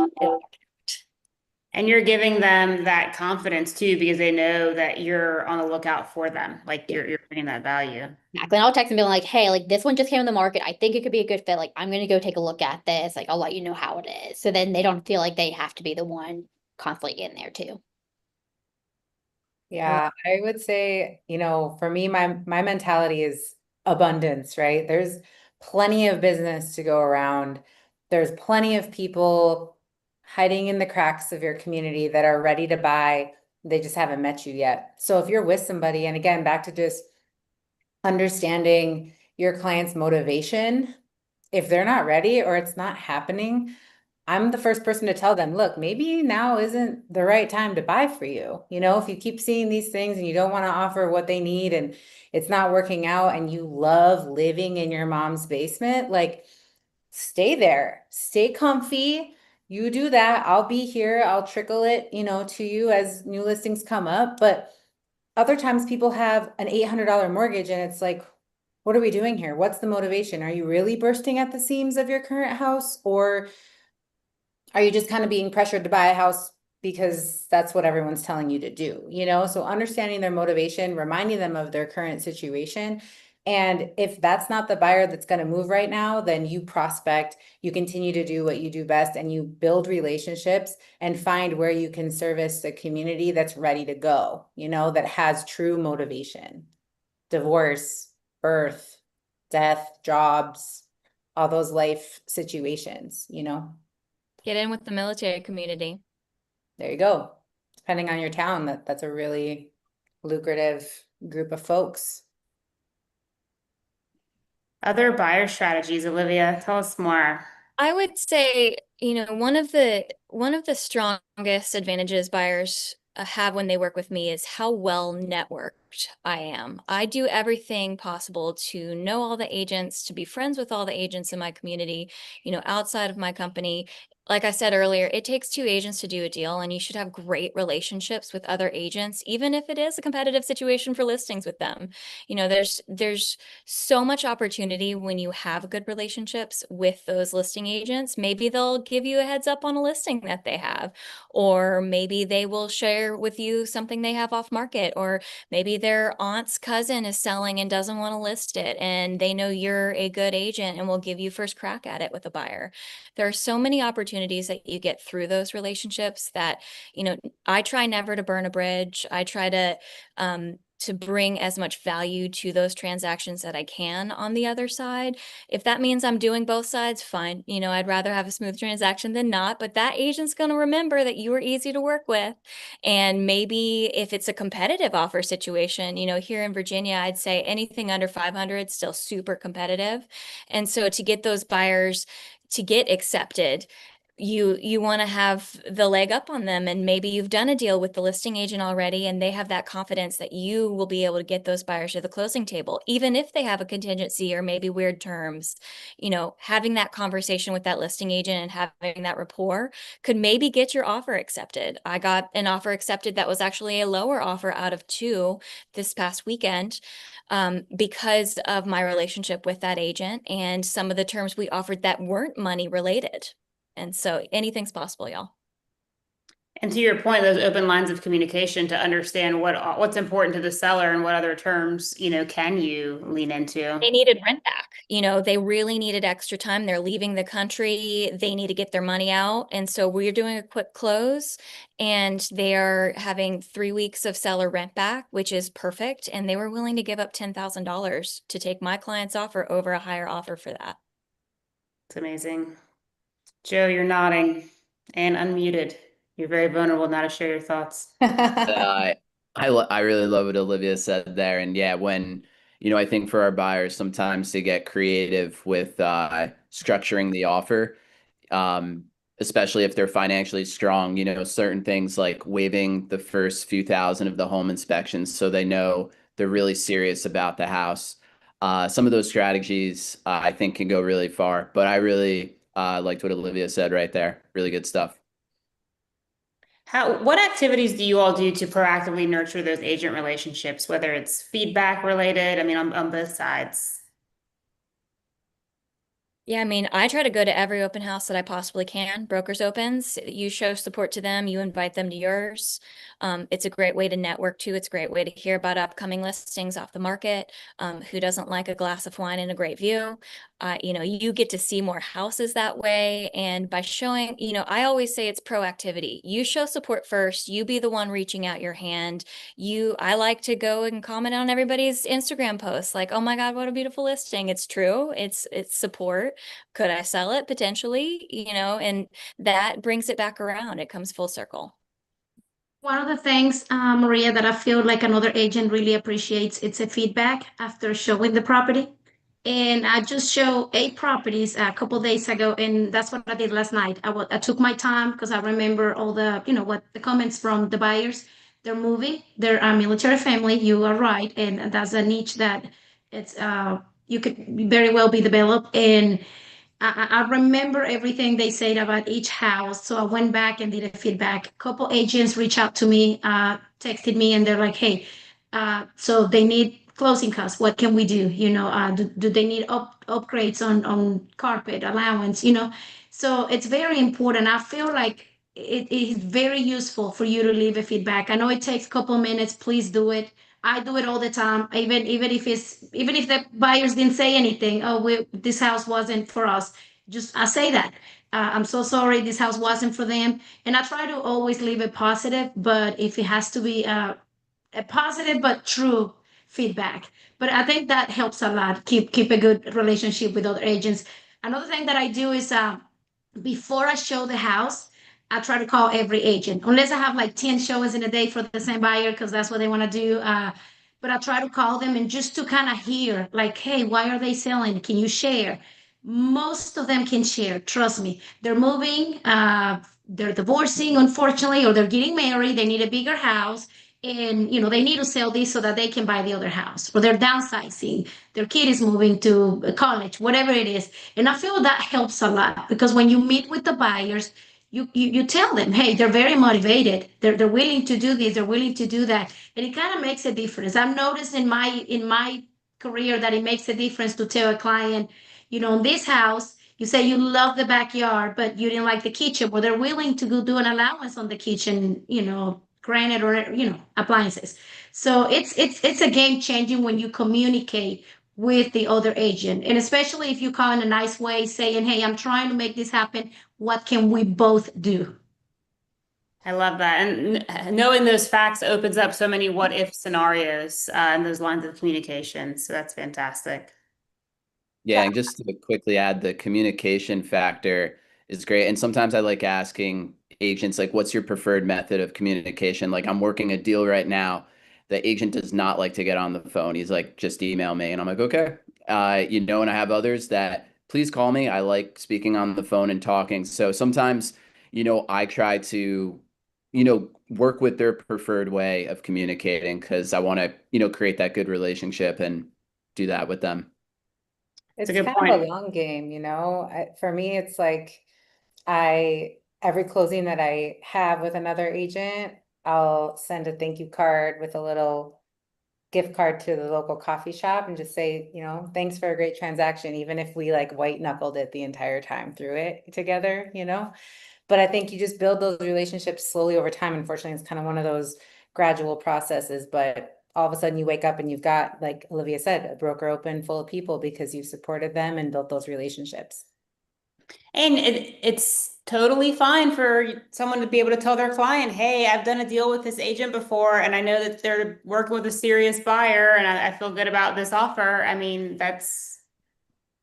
Speaker 2: And you're giving them that confidence too, because they know that you're on the lookout for them. Like you're bringing that value.
Speaker 5: exactly. And I'll text them being like, hey, like this one just came on the market. I think it could be a good fit. Like, I'm gonna go take a look at this. Like, I'll let you know how it is. So then they don't feel like they have to be the one constantly in there too.
Speaker 6: Yeah, I would say, for me, my mentality is abundance, right? There's plenty of business to go around. There's plenty of people hiding in the cracks of your community that are ready to buy. They just haven't met you yet. So if you're with somebody, and again, back to just understanding your client's motivation, if they're not ready or it's not happening, I'm the first person to tell them, look, maybe now isn't the right time to buy for you. If you keep seeing these things and you don't want to offer what they need and it's not working out and you love living in your mom's basement, like stay there, stay comfy. You do that. I'll be here. I'll trickle it, to you as new listings come up. But other times people have an $800 mortgage and it's like, what are we doing here? What's the motivation? Are you really bursting at the seams of your current house, or are you just kind of being pressured to buy a house because that's what everyone's telling you to do, So understanding their motivation, reminding them of their current situation. And if that's not the buyer that's going to move right now, then you prospect, you continue to do what you do best, and you build relationships and find where you can service the community that's ready to go, that has true motivation. Divorce, birth, death, jobs, all those life situations,
Speaker 1: Get in with the military community.
Speaker 6: There you go. Depending on your town, that's a really lucrative group of folks.
Speaker 2: Other buyer strategies, Olivia, tell us more.
Speaker 1: I would say, one of the strongest advantages buyers have when they work with me is how well networked I am. I do everything possible to know all the agents, to be friends with all the agents in my community, outside of my company. Like I said earlier, it takes two agents to do a deal, and you should have great relationships with other agents, even if it is a competitive situation for listings with them. There's so much opportunity when you have good relationships with those listing agents. Maybe they'll give you a heads up on a listing that they have, or maybe they will share with you something they have off market, or maybe their aunt's cousin is selling and doesn't want to list it, and they know you're a good agent and will give you first crack at it with a buyer. There are so many opportunities that you get through those relationships that, I try never to burn a bridge. I try to bring as much value to those transactions that I can on the other side. If that means I'm doing both sides, fine. I'd rather have a smooth transaction than not, but that agent's going to remember that you were easy to work with. And maybe if it's a competitive offer situation, here in Virginia, I'd say anything under 500 still super competitive. And so to get those buyers to get accepted, you want to have the leg up on them, and maybe you've done a deal with the listing agent already and they have that confidence that you will be able to get those buyers to the closing table, even if they have a contingency or maybe weird terms. Having that conversation with that listing agent and having that rapport could maybe get your offer accepted. I got an offer accepted that was actually a lower offer out of two this past weekend, because of my relationship with that agent and some of the terms we offered that weren't money related. And so anything's possible, y'all.
Speaker 2: And to your point, those open lines of communication to understand what's important to the seller and what other terms, can you lean into?
Speaker 1: They needed rent back. They really needed extra time. They're leaving the country. They need to get their money out. And so we're doing a quick close, and they are having 3 weeks of seller rent back, which is perfect. And they were willing to give up $10,000 to take my client's offer over a higher offer for that.
Speaker 2: It's amazing. Joe, you're nodding and unmuted. You're very vulnerable now to share your thoughts.
Speaker 7: I really love what Olivia said there. And yeah, when, I think for our buyers sometimes to get creative with structuring the offer, especially if they're financially strong, certain things like waiving the first few thousand of the home inspections so they know they're really serious about the house. Some of those strategies I think can go really far, but I really liked what Olivia said right there. Really good stuff.
Speaker 2: What activities do you all do to proactively nurture those agent relationships, whether it's feedback related, on both sides?
Speaker 1: Yeah, I try to go to every open house that I possibly can. Brokers opens, you show support to them, you invite them to yours. It's a great way to network too. It's a great way to hear about upcoming listings off the market. Who doesn't like a glass of wine and a great view? You get to see more houses that way. And by showing, I always say it's proactivity. You show support first, you be the one reaching out your hand. I like to go and comment on everybody's Instagram posts like, oh my God, what a beautiful listing. It's true. It's support. Could I sell it? Potentially, and that brings it back around. It comes full circle.
Speaker 8: One of the things, Maria, that I feel like another agent really appreciates, it's a feedback after showing the property. And I just showed 8 properties a couple days ago, and that's what I did last night. I took my time because I remember all the, what the comments from the buyers. They're moving. They're a military family. You are right, and that's a niche that it's you could very well be developed. And I remember everything they said about each house. So I went back and did a feedback. A couple agents reached out to me, texted me, and they're like, hey, so they need closing costs. What can we do? Do they need upgrades on carpet allowance? So it's very important. I feel like it is very useful for you to leave a feedback. I know it takes a couple minutes. Please do it. I do it all the time, even if the buyers didn't say anything. Oh, this house wasn't for us. Just I say that. I'm so sorry. This house wasn't for them, and I try to always leave it positive. But if it has to be a positive but true feedback, but I think that helps a lot. Keep a good relationship with other agents. Another thing that I do is before I show the house, I try to call every agent, unless I have like 10 showings in a day for the same buyer, because that's what they want to do. But I try to call them and just to kind of hear, like, hey, why are they selling? Can you share? Most of them can share. Trust me. They're moving. they're divorcing, unfortunately, or they're getting married, they need a bigger house, and they need to sell this so that they can buy the other house, or they're downsizing, their kid is moving to college, whatever it is. And I feel that helps a lot, because when you meet with the buyers, you tell them, hey, they're very motivated, they're willing to do this, they're willing to do that, and it kind of makes a difference. I've noticed in my career that it makes a difference to tell a client, in this house, you say you love the backyard, but you didn't like the kitchen. Well, they're willing to go do an allowance on the kitchen, granite or appliances. So it's a game changing when you communicate with the other agent, and especially if you call in a nice way, saying, "Hey, I'm trying to make this happen. What can we both do?"
Speaker 2: I love that. And knowing those facts opens up so many what if scenarios and those lines of communication. So that's fantastic.
Speaker 7: Yeah, and just to quickly add, the communication factor is great. And sometimes I like asking agents, like, what's your preferred method of communication? Like, I'm working a deal right now. The agent does not like to get on the phone. He's like, just email me. And I'm like, okay. And I have others that please call me. I like speaking on the phone and talking. So sometimes, I try to, work with their preferred way of communicating because I want to, create that good relationship and do that with them.
Speaker 2: It's
Speaker 6: It's
Speaker 2: a good
Speaker 6: kind of a
Speaker 2: point.
Speaker 6: long game, for me, it's like every closing that I have with another agent, I'll send a thank you card with a little gift card to the local coffee shop and just say, thanks for a great transaction, even if we like white knuckled it the entire time through it together. But I think you just build those relationships slowly over time. Unfortunately, it's kind of one of those gradual processes, but all of a sudden you wake up and you've got, like Olivia said, a broker open full of people because you've supported them and built those relationships.
Speaker 2: And it's totally fine for someone to be able to tell their client, hey, I've done a deal with this agent before, and I know that they're working with a serious buyer, and I feel good about this offer. I mean, that's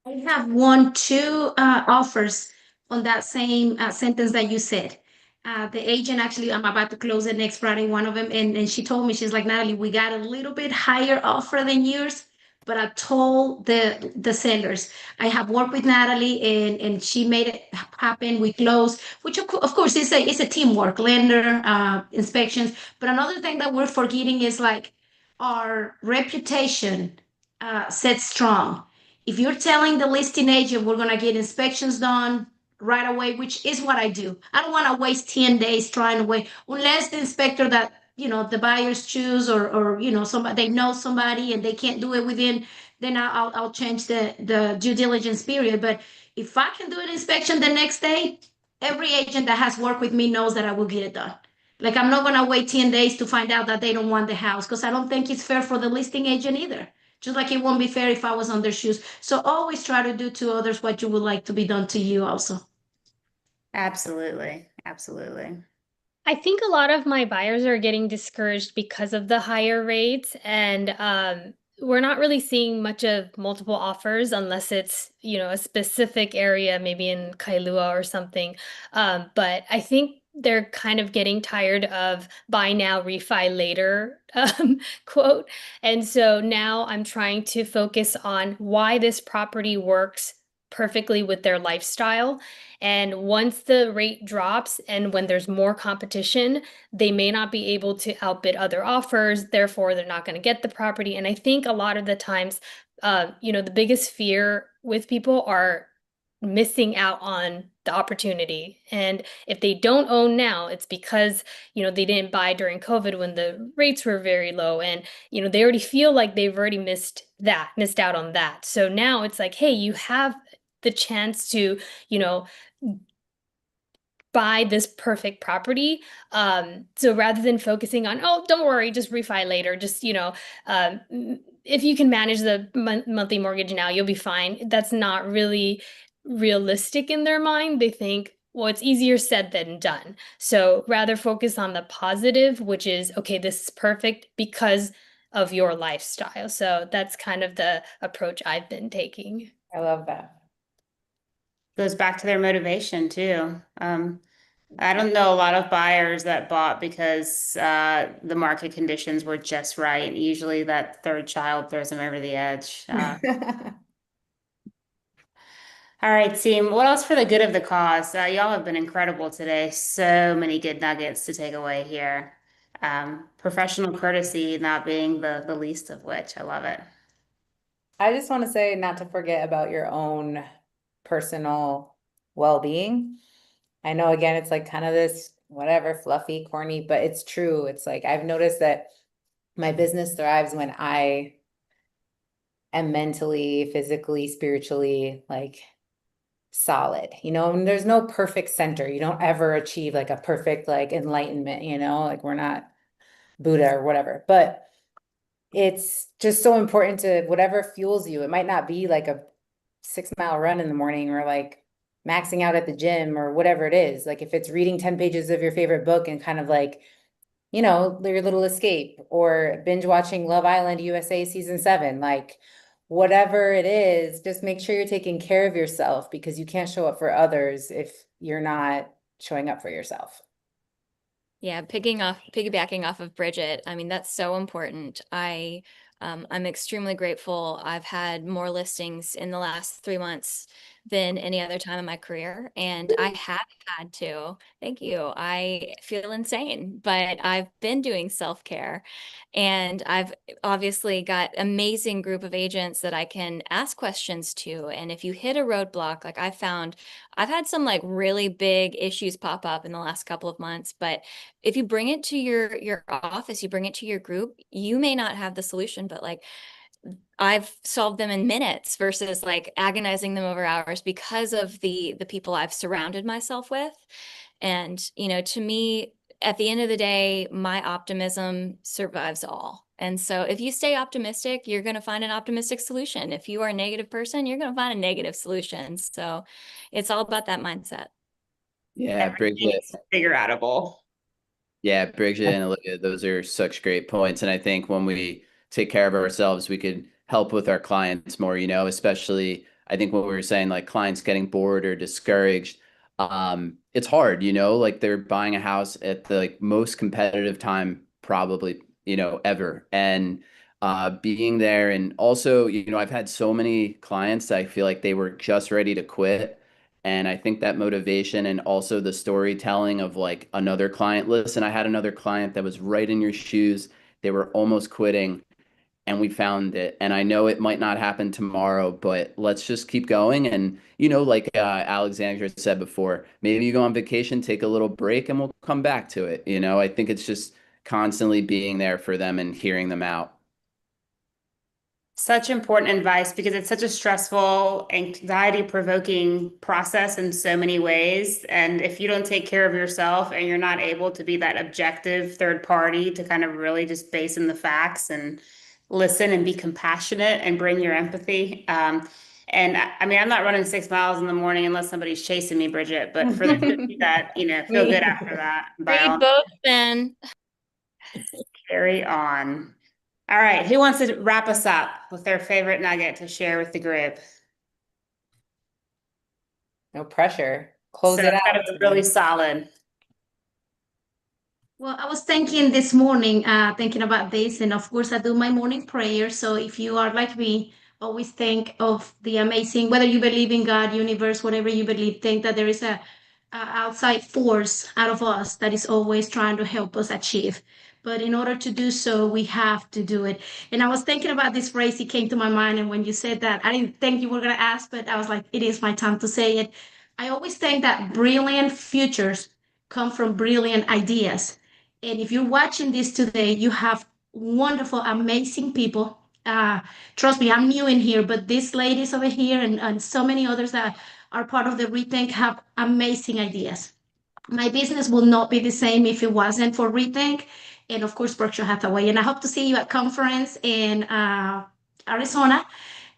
Speaker 8: I have won two offers on that same sentence that you said. The agent, actually, I'm about to close it next Friday, one of them, and she told me, she's like, Natalie, we got a little bit higher offer than yours, but I told the sellers, I have worked with Natalie, and she made it happen. We closed, which of course it's a teamwork, lender inspections. But another thing that we're forgetting is like our reputation set strong. If you're telling the listing agent we're gonna get inspections done right away, which is what I do. I don't want to waste 10 days trying to wait, unless the inspector that the buyers choose, or somebody, they know somebody and they can't do it within, then I'll change the due diligence period. But if I can do an inspection the next day, every agent that has worked with me knows that I will get it done. Like, I'm not gonna wait 10 days to find out that they don't want the house, because I don't think it's fair for the listing agent either. Just like it won't be fair if I was on their shoes. So always try to do to others what you would like to be done to you also.
Speaker 2: absolutely, absolutely.
Speaker 10: I think a lot of my buyers are getting discouraged because of the higher rates, and we're not really seeing much of multiple offers unless it's, a specific area, maybe in Kailua or something. But I think they're kind of getting tired of buy now, refi later quote. And so now I'm trying to focus on why this property works perfectly with their lifestyle. And once the rate drops and when there's more competition, they may not be able to outbid other offers. Therefore, they're not going to get the property. And I think a lot of the times, the biggest fear with people are missing out on the opportunity. And if they don't own now, it's because, they didn't buy during COVID when the rates were very low. And, they already feel like they've already missed out on that. So now it's like, hey, you have the chance to, you know, buy this perfect property. So rather than focusing on, oh, don't worry, just refi later, just, if you can manage the monthly mortgage now, you'll be fine. That's not really realistic in their mind. They think, well, it's easier said than done. So rather focus on the positive, which is, okay, this is perfect because of your lifestyle. So that's kind of the approach I've been taking.
Speaker 6: I love that.
Speaker 2: Goes back to their motivation too. I don't know a lot of buyers that bought because the market conditions were just right. Usually that third child throws them over the edge. All right, team. What else for the good of the cause? Y'all have been incredible today. So many good nuggets to take away here. Professional courtesy not being the least of which. I love it.
Speaker 6: I just want to say not to forget about your own personal well-being. I know again, it's like kind of this whatever, fluffy, corny, but it's true. It's like I've noticed that my business thrives when I am mentally, physically, spiritually like solid, and there's no perfect center. You don't ever achieve like a perfect like enlightenment, like we're not Buddha or whatever, but it's just so important to whatever fuels you. It might not be like a 6 mile run in the morning or like maxing out at the gym or whatever it is. Like if it's reading 10 pages of your favorite book and kind of like, your little escape, or binge watching Love Island USA season 7, like whatever it is, just make sure you're taking care of yourself, because you can't show up for others if you're not showing up for yourself.
Speaker 1: Yeah, piggybacking off of Bridget, I mean, that's so important. I'm extremely grateful. I've had more listings in the last 3 months than any other time in my career, and I have had to. Thank you. I feel insane, but I've been doing self-care, and I've obviously got amazing group of agents that I can ask questions to. And if you hit a roadblock, like I've had some like really big issues pop up in the last couple of months, but if you bring it to your office, you bring it to your group, you may not have the solution, but like I've solved them in minutes versus like agonizing them over hours because of the people I've surrounded myself with. And, to me, at the end of the day, my optimism survives all. And so if you stay optimistic, you're going to find an optimistic solution. If you are a negative person, you're going to find a negative solution. So it's all about that mindset.
Speaker 7: Yeah, Bridget.
Speaker 2: Everything's figure outable.
Speaker 7: Yeah, Bridget and Olivia, those are such great points. And I think when we take care of ourselves, we could help with our clients more, especially I think what we were saying, like clients getting bored or discouraged. It's hard, like they're buying a house at the like most competitive time probably, ever. And being there, and also, I've had so many clients that I feel like they were just ready to quit. And I think that motivation and also the storytelling of like another client. Listen, I had another client that was right in your shoes. They were almost quitting and we found it. And I know it might not happen tomorrow, but let's just keep going. And, like Alexandra said before, maybe you go on vacation, take a little break, and we'll come back to it. I think it's just constantly being there for them and hearing them out.
Speaker 2: Such important advice because it's such a stressful, anxiety-provoking process in so many ways. And if you don't take care of yourself and you're not able to be that objective third party to kind of really just base in the facts and listen and be compassionate and bring your empathy. And I mean, I'm not running 6 miles in the morning unless somebody's chasing me, Bridget, but for them to do that, feel good after that.
Speaker 1: Read both then.
Speaker 2: Carry on. All right, who wants to wrap us up with their favorite nugget to share with the group?
Speaker 6: No pressure. Close it out.
Speaker 2: That was really solid.
Speaker 8: Well, I was thinking this morning, thinking about this, and of course, I do my morning prayer. So if you are like me, always think of the amazing, whether you believe in God, universe, whatever you believe, think that there is a outside force out of us that is always trying to help us achieve. But in order to do so, we have to do it. And I was thinking about this phrase, it came to my mind. And when you said that, I didn't think you were going to ask, but I was like, it is my time to say it. I always think that brilliant futures come from brilliant ideas. And if you're watching this today, you have wonderful, amazing people. Trust me, I'm new in here, but these ladies over here and so many others that are part of the Rethink have amazing ideas. My business will not be the same if it wasn't for Rethink and of course Berkshire Hathaway. And I hope to see you at conference in Arizona,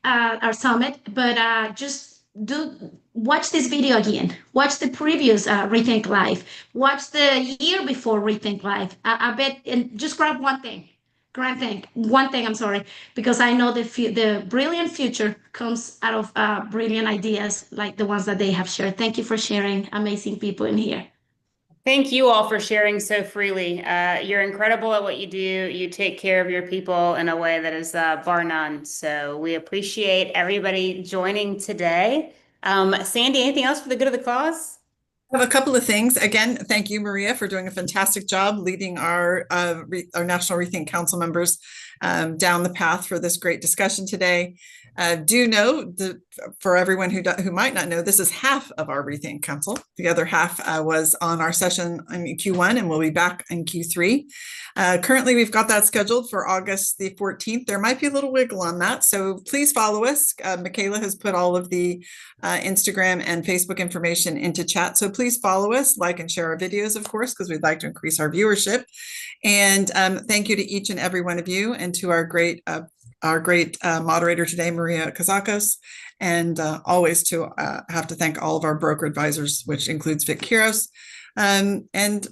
Speaker 8: our summit. But just do watch this video again. Watch the previous Rethink Live. Watch the year before Rethink Live. I bet, and just grab one thing. One thing, I'm sorry, because I know the brilliant future comes out of brilliant ideas like the ones that they have shared. Thank you for sharing, amazing people in here.
Speaker 2: Thank you all for sharing so freely. You're incredible at what you do. You take care of your people in a way that is bar none. So we appreciate everybody joining today. Sandy, anything else for the good of the cause?
Speaker 9: I have a couple of things. Again, thank you, Maria, for doing a fantastic job leading our National REthink Council members down the path for this great discussion today. Do know that for everyone who might not know, this is half of our REthink Council. The other half was on our session in Q1, and we'll be back in Q3. Currently, we've got that scheduled for August the 14th. There might be a little wiggle on that, so please follow us. Michaela has put all of the Instagram and Facebook information into chat, so please follow us, like and share our videos, of course, because we'd like to increase our viewership. And thank you to each and every one of you, and to our great moderator today, Maria Kazakos, and always to have to thank all of our broker advisors, which includes Vic Kiros. And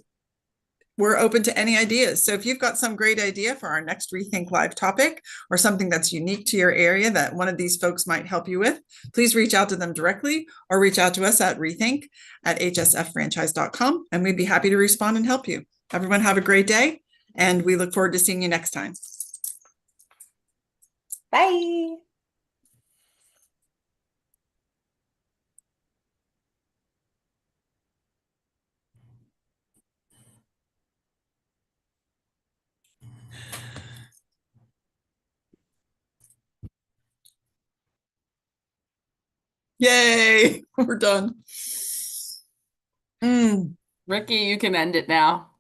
Speaker 9: we're open to any ideas. So if you've got some great idea for our next Rethink Live topic, or something that's unique to your area that one of these folks might help you with, please reach out to them directly, or reach out to us at rethink@hsffranchise.com, and we'd be happy to respond and help you. Everyone have a great day, and we look forward to seeing you next time.
Speaker 6: Bye.
Speaker 9: Yay, we're done.
Speaker 11: Ricky, you can end it now.